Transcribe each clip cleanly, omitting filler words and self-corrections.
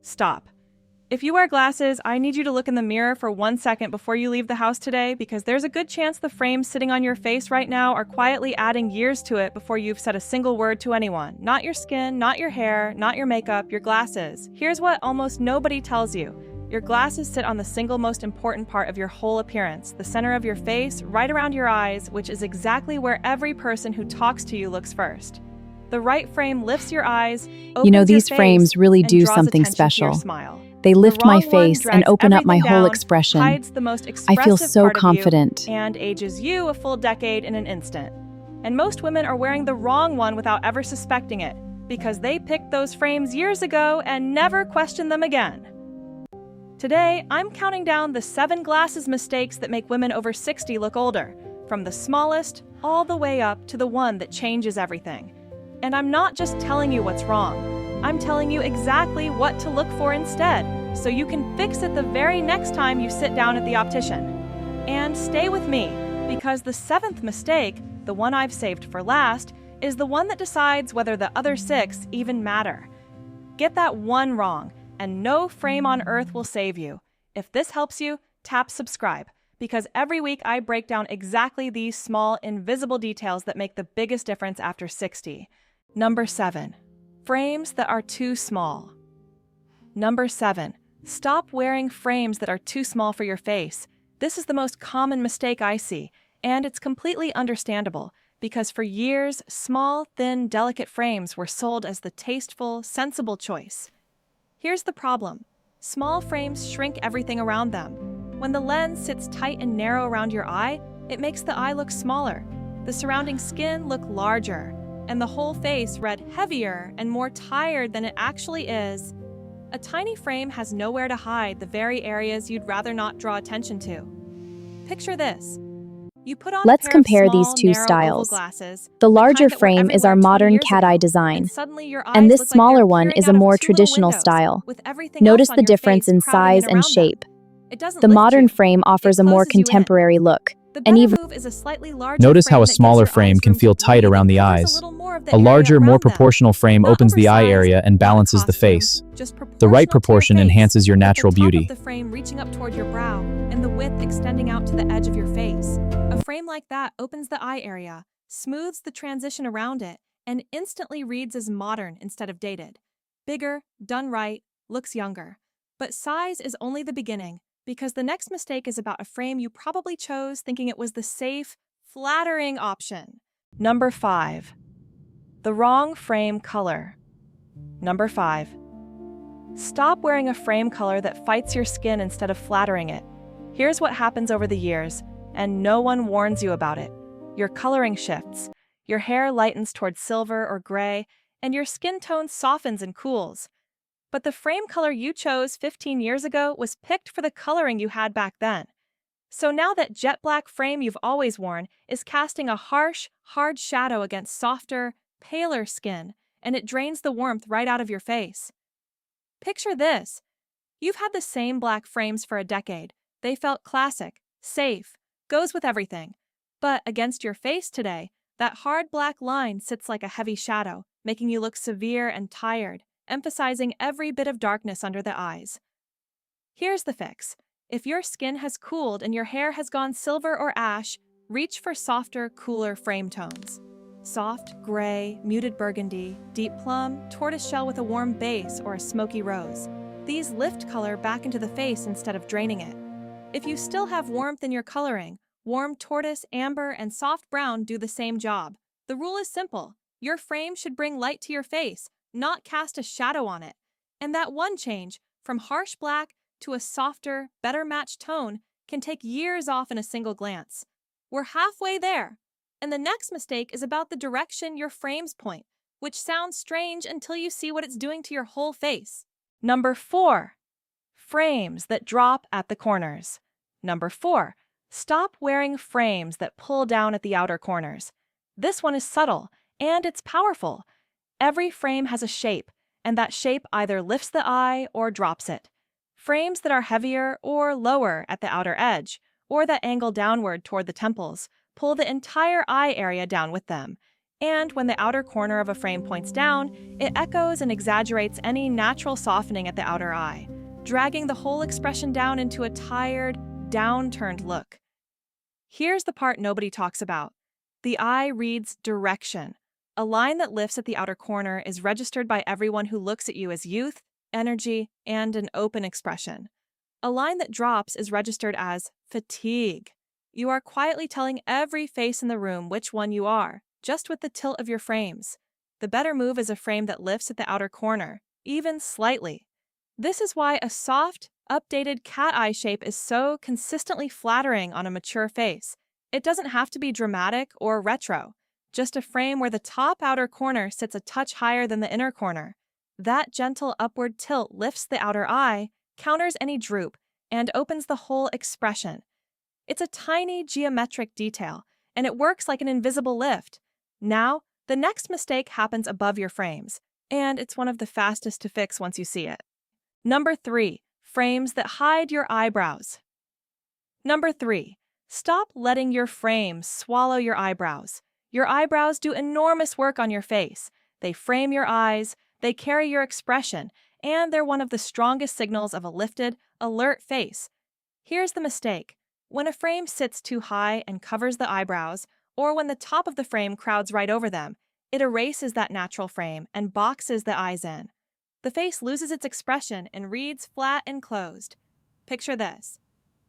Stop. If you wear glasses, I need you to look in the mirror for 1 second before you leave the house today because there's a good chance the frames sitting on your face right now are quietly adding years to it before you've said a single word to anyone. Not your skin, not your hair, not your makeup, your glasses. Here's what almost nobody tells you. Your glasses sit on the single most important part of your whole appearance, the center of your face, right around your eyes, which is exactly where every person who talks to you looks first. The right frame lifts your eyes, opens your These face, frames really and do draws something attention to your special. smile. They The lift my wrong one face and drags open up my everything whole down, expression. hides the most I expressive feel so part of you, confident. and ages you a full decade in an instant. And most women are wearing the wrong one without ever suspecting it, because they picked those frames years ago and never questioned them again. Today, I'm counting down the 7 glasses mistakes that make women over 60 look older, from the smallest all the way up to the one that changes everything. And I'm not just telling you what's wrong, I'm telling you exactly what to look for instead, so you can fix it the very next time you sit down at the optician. And stay with me, because the 7th mistake, the one I've saved for last, is the one that decides whether the other 6 even matter. Get that one wrong, and no frame on earth will save you. If this helps you, tap subscribe, because every week I break down exactly these small, invisible details that make the biggest difference after 60. Number 7. Frames that are too small. Number 7. Stop wearing frames that are too small for your face. This is the most common mistake I see, and it's completely understandable, because for years, small, thin, delicate frames were sold as the tasteful, sensible choice. Here's the problem. Small frames shrink everything around them. When the lens sits tight and narrow around your eye, it makes the eye look smaller, the surrounding skin look larger, and the whole face read heavier and more tired than it actually is. A tiny frame has nowhere to hide the very areas you'd rather not draw attention to. Picture this. You put on Let's a pair of compare small, these two narrow oval styles. glasses, The larger kind that were frame is everywhere our 20 modern years cat-eye ago, design, and suddenly your and eyes this look like they're smaller one peering is a out of more 2 little traditional windows, style. with everything Notice else the on your difference face in crowding size in and around them. shape. It doesn't The lift modern you. frame offers It a more closes you in. contemporary look, The and better even move is a slightly larger Notice how frame a that gives smaller your frame eyes can room to feel tight breathe around and the covers a eyes. little more of the A area larger, more around them. proportional frame Not opens the eye oversized, area and not balances the costume, face. just The right proportional to your proportion face, enhances your with natural the top beauty. of the frame reaching up toward your brow and the width extending out to the edge of your face. A frame like that opens the eye area, smooths the transition around it, and instantly reads as modern instead of dated. Bigger, done right, looks younger. But size is only the beginning, because the next mistake is about a frame you probably chose thinking it was the safe, flattering option. Number 5. The wrong frame color. Number 5. Stop wearing a frame color that fights your skin instead of flattering it. Here's what happens over the years, and no one warns you about it. Your coloring shifts. Your hair lightens towards silver or gray, and your skin tone softens and cools. But the frame color you chose 15 years ago was picked for the coloring you had back then. So now that jet black frame you've always worn is casting a harsh, hard shadow against softer, paler skin, and it drains the warmth right out of your face. Picture this. You've had the same black frames for a decade. They felt classic, safe, goes with everything. But against your face today, that hard black line sits like a heavy shadow, making you look severe and tired, emphasizing every bit of darkness under the eyes. Here's the fix. If your skin has cooled and your hair has gone silver or ash, reach for softer, cooler frame tones. Soft, gray, muted burgundy, deep plum, tortoiseshell with a warm base, or a smoky rose. These lift color back into the face instead of draining it. If you still have warmth in your coloring, warm tortoise, amber, and soft brown do the same job. The rule is simple. Your frame should bring light to your face, not cast a shadow on it. And that one change, from harsh black to a softer, better matched tone, can take years off in a single glance. We're halfway there. And the next mistake is about the direction your frames point, which sounds strange until you see what it's doing to your whole face. Number 4. Frames that drop at the corners. Number 4. Stop wearing frames that pull down at the outer corners. This one is subtle, and it's powerful. Every frame has a shape, and that shape either lifts the eye or drops it. Frames that are heavier or lower at the outer edge, or that angle downward toward the temples, pull the entire eye area down with them. And when the outer corner of a frame points down, it echoes and exaggerates any natural softening at the outer eye, dragging the whole expression down into a tired, downturned look. Here's the part nobody talks about. The eye reads direction. A line that lifts at the outer corner is registered by everyone who looks at you as youth, energy, and an open expression. A line that drops is registered as fatigue. You are quietly telling every face in the room which one you are, just with the tilt of your frames. The better move is a frame that lifts at the outer corner, even slightly. This is why a soft, updated cat eye shape is so consistently flattering on a mature face. It doesn't have to be dramatic or retro, just a frame where the top outer corner sits a touch higher than the inner corner. That gentle upward tilt lifts the outer eye, counters any droop, and opens the whole expression. It's a tiny geometric detail, and it works like an invisible lift. Now, the next mistake happens above your frames, and it's one of the fastest to fix once you see it. Number 3. Frames that hide your eyebrows. Number 3. Stop letting your frames swallow your eyebrows. Your eyebrows do enormous work on your face. They frame your eyes, they carry your expression, and they're one of the strongest signals of a lifted, alert face. Here's the mistake. When a frame sits too high and covers the eyebrows, or when the top of the frame crowds right over them, it erases that natural frame and boxes the eyes in. The face loses its expression and reads flat and closed. Picture this.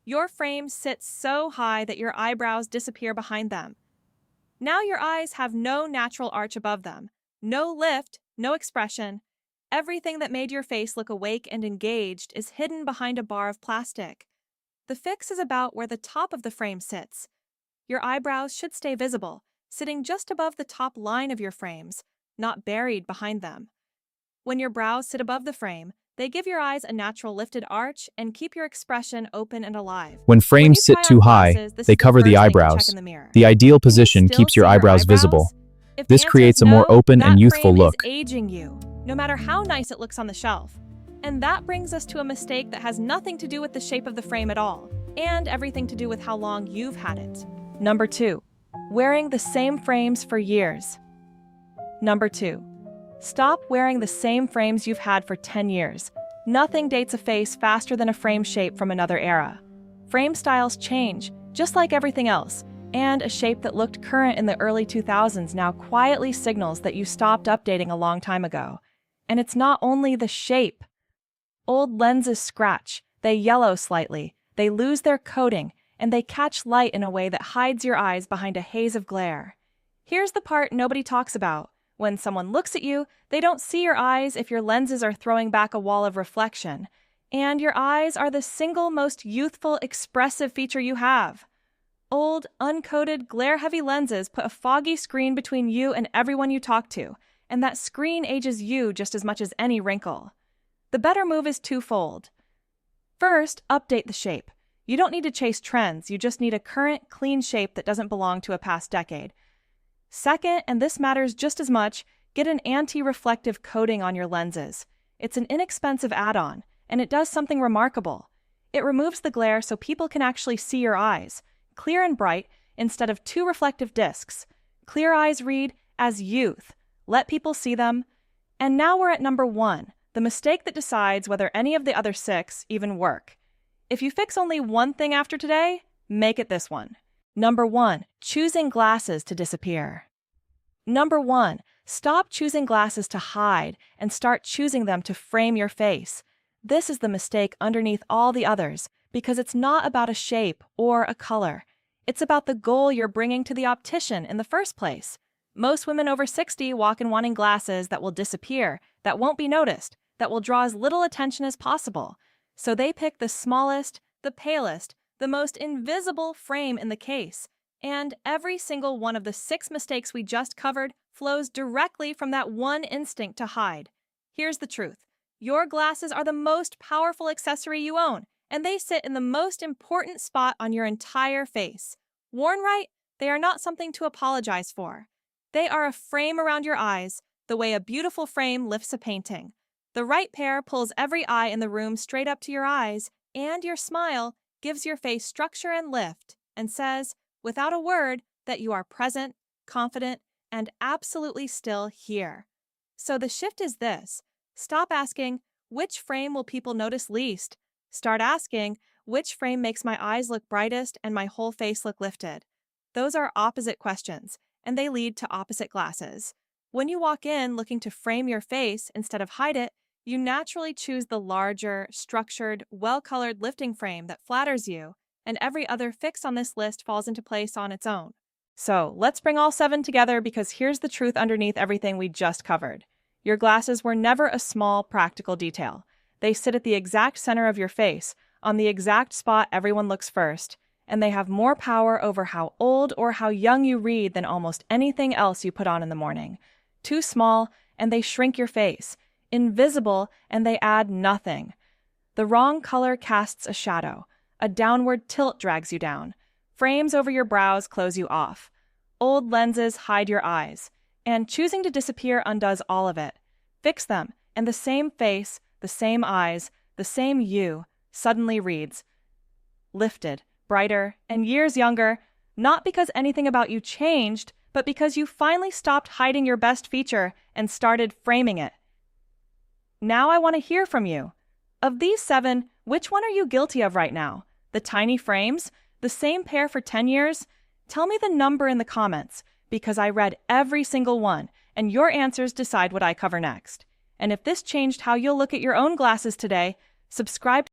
Your frame sits so high that your eyebrows disappear behind them. Now your eyes have no natural arch above them, no lift, no expression. Everything that made your face look awake and engaged is hidden behind a bar of plastic. The fix is about where the top of the frame sits. Your eyebrows should stay visible, sitting just above the top line of your frames, not buried behind them. When your brows sit above the frame, they give your eyes a natural lifted arch and keep your expression open and alive. When frames sit too high, they cover the eyebrows. The ideal position keeps your eyebrows visible. This creates a more open and youthful look. That frame is aging you, no matter how nice it looks on the shelf. And that brings us to a mistake that has nothing to do with the shape of the frame at all, and everything to do with how long you've had it. Number 2. Wearing the same frames for years. Number 2. Stop wearing the same frames you've had for 10 years. Nothing dates a face faster than a frame shape from another era. Frame styles change, just like everything else, and a shape that looked current in the early 2000s now quietly signals that you stopped updating a long time ago. And it's not only the shape. Old lenses scratch, they yellow slightly, they lose their coating, and they catch light in a way that hides your eyes behind a haze of glare. Here's the part nobody talks about. When someone looks at you, they don't see your eyes if your lenses are throwing back a wall of reflection. And your eyes are the single most youthful, expressive feature you have. Old, uncoated, glare-heavy lenses put a foggy screen between you and everyone you talk to, and that screen ages you just as much as any wrinkle. The better move is twofold. First, update the shape. You don't need to chase trends, you just need a current, clean shape that doesn't belong to a past decade. Second, and this matters just as much, get an anti-reflective coating on your lenses. It's an inexpensive add-on, and it does something remarkable. It removes the glare so people can actually see your eyes, clear and bright, instead of two reflective discs. Clear eyes read as youth. Let people see them. And now we're at number 1, the mistake that decides whether any of the other 6 even work. If you fix only one thing after today, make it this one. Number 1, choosing glasses to disappear. Number 1, stop choosing glasses to hide and start choosing them to frame your face. This is the mistake underneath all the others because it's not about a shape or a color. It's about the goal you're bringing to the optician in the first place. Most women over 60 walk in wanting glasses that will disappear, that won't be noticed, that will draw as little attention as possible. So they pick the smallest, the palest, the most invisible frame in the case. And every single one of the 6 mistakes we just covered flows directly from that one instinct to hide. Here's the truth. Your glasses are the most powerful accessory you own, and they sit in the most important spot on your entire face. Worn right, they are not something to apologize for. They are a frame around your eyes, the way a beautiful frame lifts a painting. The right pair pulls every eye in the room straight up to your eyes, and your smile gives your face structure and lift, and says, without a word, that you are present, confident, and absolutely still here. So the shift is this. Stop asking, which frame will people notice least? Start asking, which frame makes my eyes look brightest and my whole face look lifted? Those are opposite questions, and they lead to opposite glasses. When you walk in looking to frame your face instead of hide it, you naturally choose the larger, structured, well-colored lifting frame that flatters you, and every other fix on this list falls into place on its own. So, let's bring all 7 together because here's the truth underneath everything we just covered. Your glasses were never a small, practical detail. They sit at the exact center of your face, on the exact spot everyone looks first, and they have more power over how old or how young you read than almost anything else you put on in the morning. Too small, and they shrink your face. Invisible, and they add nothing. The wrong color casts a shadow. A downward tilt drags you down. Frames over your brows close you off. Old lenses hide your eyes. And choosing to disappear undoes all of it. Fix them, and the same face, the same eyes, the same you suddenly reads lifted, brighter, and years younger, not because anything about you changed, but because you finally stopped hiding your best feature and started framing it. Now I want to hear from you. Of these 7, which one are you guilty of right now? The tiny frames? The same pair for 10 years? Tell me the number in the comments, because I read every single one, and your answers decide what I cover next. And if this changed how you'll look at your own glasses today, subscribe